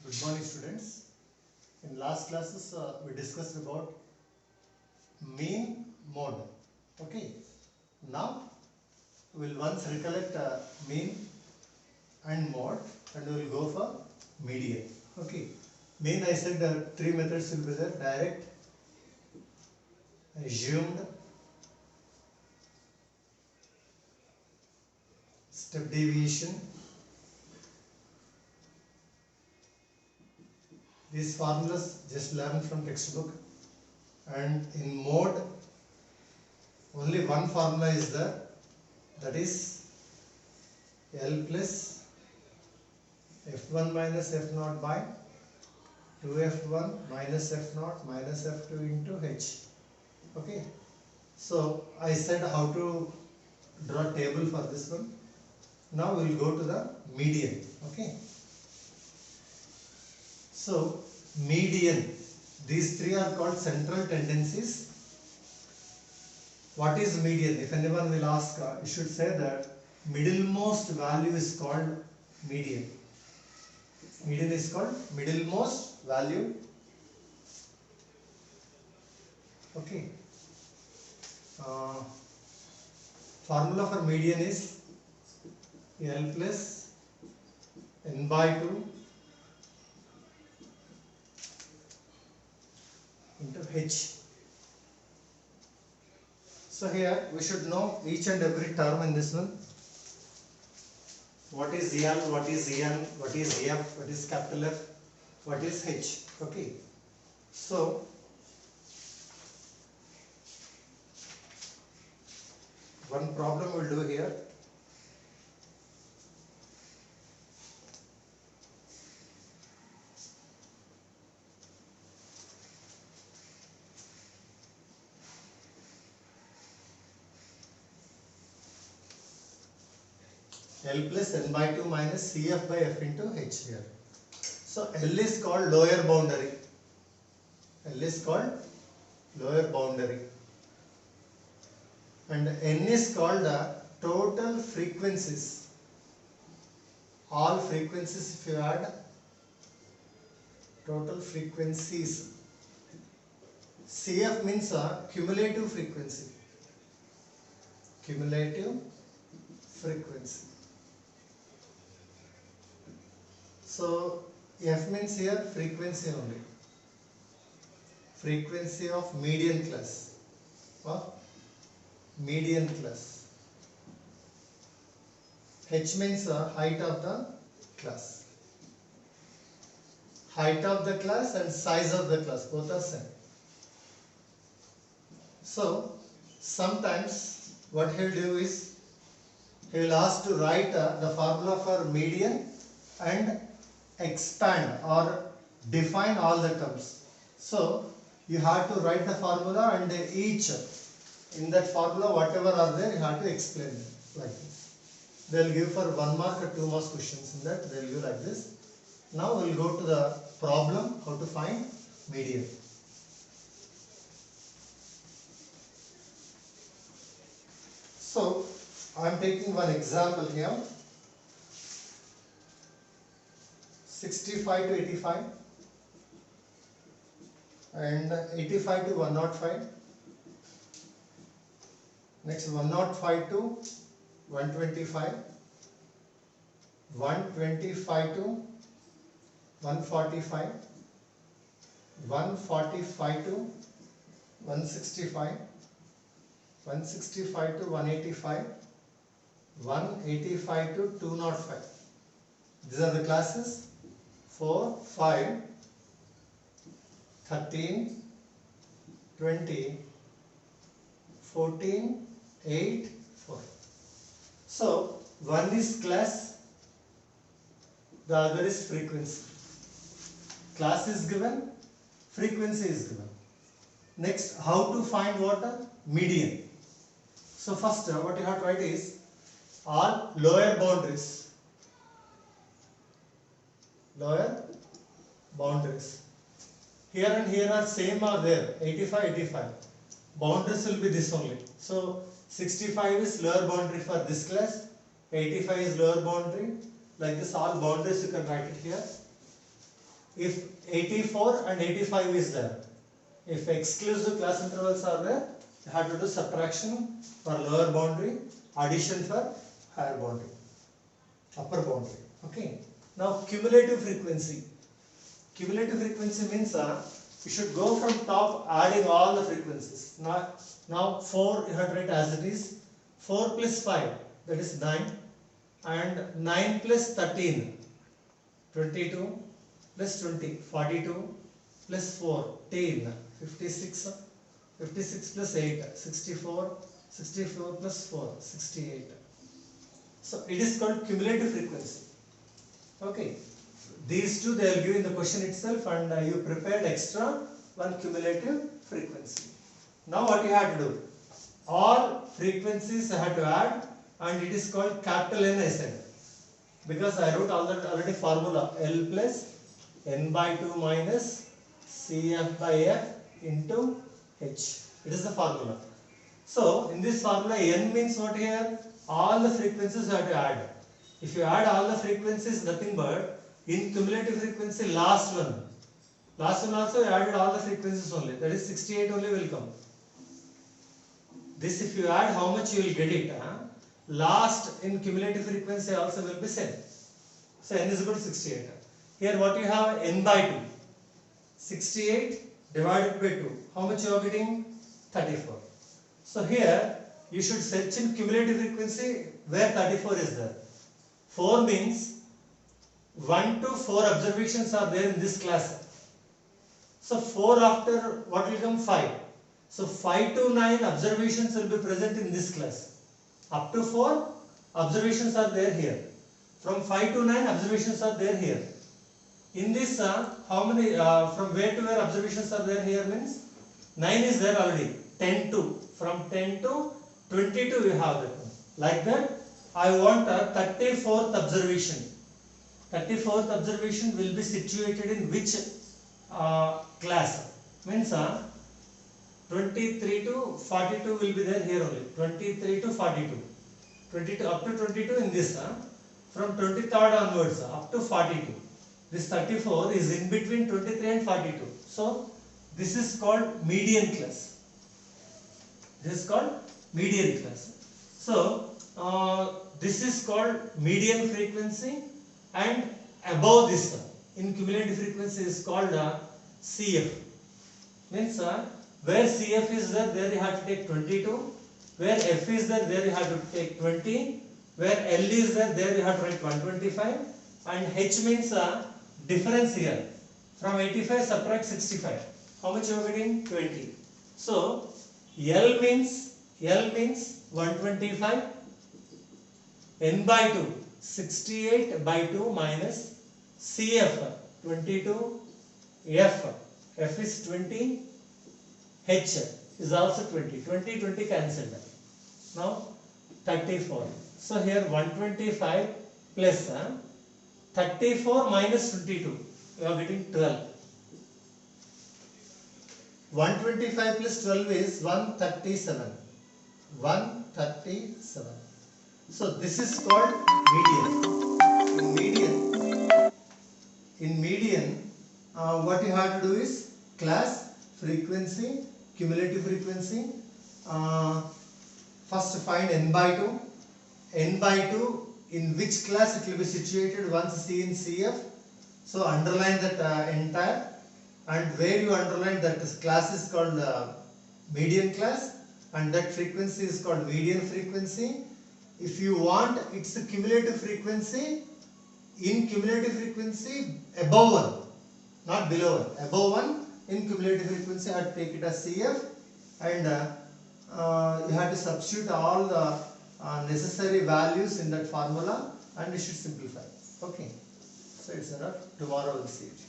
Good morning, students. In last classes, we discussed about mean mode. Okay. Now we will once recollect mean and mode, and we will go for median. Okay. Mean, I said three methods will be there: direct, assumed, step deviation. These formulas just learn from textbook, and in mode only one formula is there, that is L plus F1 minus F0 by 2F1 minus F0 minus F2 into H. Okay. So I said how to draw table for this one. Now we will go to the median. Okay. So median, these three are called central tendencies. What is median? If anyone will ask, you should say that middlemost value is called median. Median is called middlemost value. Okay. Formula for median is L plus N by 2 into H. So here we should know each and every term in this one. What is L, what is En, what is F, what is capital F, what is H. Okay. So one problem we'll do here. L plus N by 2 minus Cf by F into H here. So L is called lower boundary. L is called lower boundary. And N is called the total frequencies. All frequencies, if you add, total frequencies. Cf means cumulative frequency. Cumulative frequency. So F means here frequency only. Frequency of median class. Of median class. H means height of the class. Height of the class and size of the class, both are same. So sometimes what he will do is he will ask to write the formula for median and expand or define all the terms. So you have to write the formula, and each in that formula whatever are there you have to explain them like this. They will give for 1 mark or 2 mark questions in that, they will give like this. Now we will go to the problem, how to find median. So I am taking one example here. 65 to 85 and 85 to 105. Next 105 to 125, 125 to 145, 145 to 165, 165 to 185, 185 to 205. These are the classes 4, 5, 13, 20, 14, 8, 4. So one is class, the other is frequency. Class is given, frequency is given. Next, how to find what? Median. So first what you have to write is all lower boundaries. Lower boundaries. Here and here are same or there, 85, 85. Boundaries will be this only. So 65 is lower boundary for this class, 85 is lower boundary. Like this, all boundaries you can write it here. if 84 and 85 is there, if exclusive class intervals are there, you have to do subtraction for lower boundary, addition for higher boundary, upper boundary. Okay. Now cumulative frequency. Cumulative frequency means you should go from top adding all the frequencies. Now 4 you have to write as it is. 4 plus 5, that is 9, and 9 plus 13, 22 plus 20, 42 plus 4, 10, 56, 56 plus 8, 64, 64 plus 4, 68. So it is called cumulative frequency. Okay. These two they will give in the question itself, and you prepared extra one cumulative frequency. Now what you have to do? All frequencies I have to add, and it is called capital N I said. Because I wrote already formula L plus N by 2 minus CF by F into H. It is the formula. So in this formula N means what here? All the frequencies you have to add. If you add all the frequencies, nothing but in cumulative frequency last one also you added all the frequencies only, that is 68 only will come. This if you add, how much you will get it, last in cumulative frequency also will be same. So N is equal to 68. Here what you have? N by 2, 68 divided by 2, how much you are getting? 34. So here you should search in cumulative frequency where 34 is there. 4 means 1 to 4 observations are there in this class. So 4 after what will come? 5. So 5 to 9 observations will be present in this class. Up to 4 observations are there here. From 5 to 9 observations are there here. In this how many from where to where observations are there here means 9 is there already. 10 to, from 10 to 22 you have that one. Like that I want a 34th observation. 34th observation will be situated in which class? Means 23 to 42 will be there here only. 23 to 42. 22 up to 22 in this. From 23rd onwards up to 42. This 34 is in between 23 and 42. So this is called median class. This is called median class. So this is called median frequency, and above this in cumulative frequency is called CF. Means where CF is there you have to take 22, where F is there you have to take 20, where L is there you have to write 125, and H means difference here. From 85 subtract 65. How much you are getting? 20. So L means 125, N by 2 68 by 2 minus CF 22, F is 20, H is also 20. 20 cancelled. Now 34. So here 125 plus 34 minus 22. You are getting 12. 125 plus 12 is 137. 137. So this is called median. In median, what you have to do is class, frequency, cumulative frequency. First find N by 2. N by 2 in which class it will be situated once C in CF. So underline that entire, and where you underline that class is called median class, and that frequency is called median frequency. If you want its cumulative frequency, in cumulative frequency above 1, not below 1, above 1 in cumulative frequency, I have to take it as CF, and you have to substitute all the necessary values in that formula, and you should simplify. Okay, so it's enough. Tomorrow we'll see it.